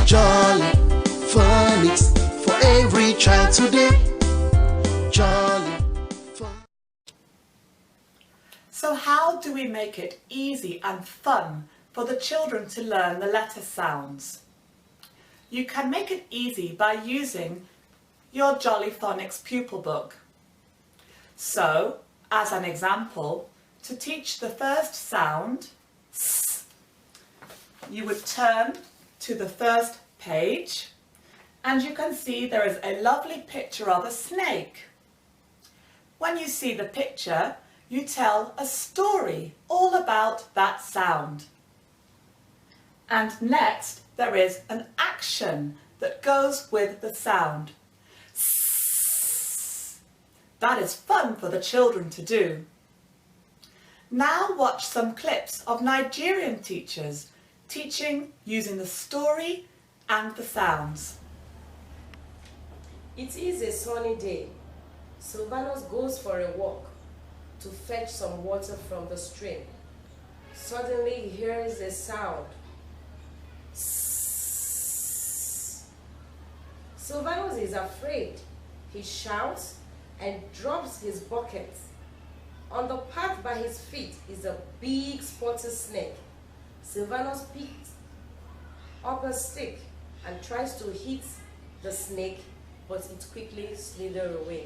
Jolly Phonics for every child today. Jolly Phonics. So how do we make it easy and fun for the children to learn the letter sounds? You can make it easy by using your Jolly Phonics pupil book. So, as an example, to teach the first sound, S, you would turn to the first page and you can see there is a lovely picture of a snake. When you see the picture, you tell a story all about that sound. And next, there is an action that goes with the sound. S. That is fun for the children to do. Now watch some clips of Nigerian teachers teaching using the story and the sounds. It is a sunny day. Sylvanus goes for a walk to fetch some water from the stream. Suddenly he hears a sound. Sss. Sylvanus is afraid. He shouts and drops his bucket. On the path by his feet is a big spotted snake. Sylvanus picks up a stick and tries to hit the snake, but it quickly slithers away.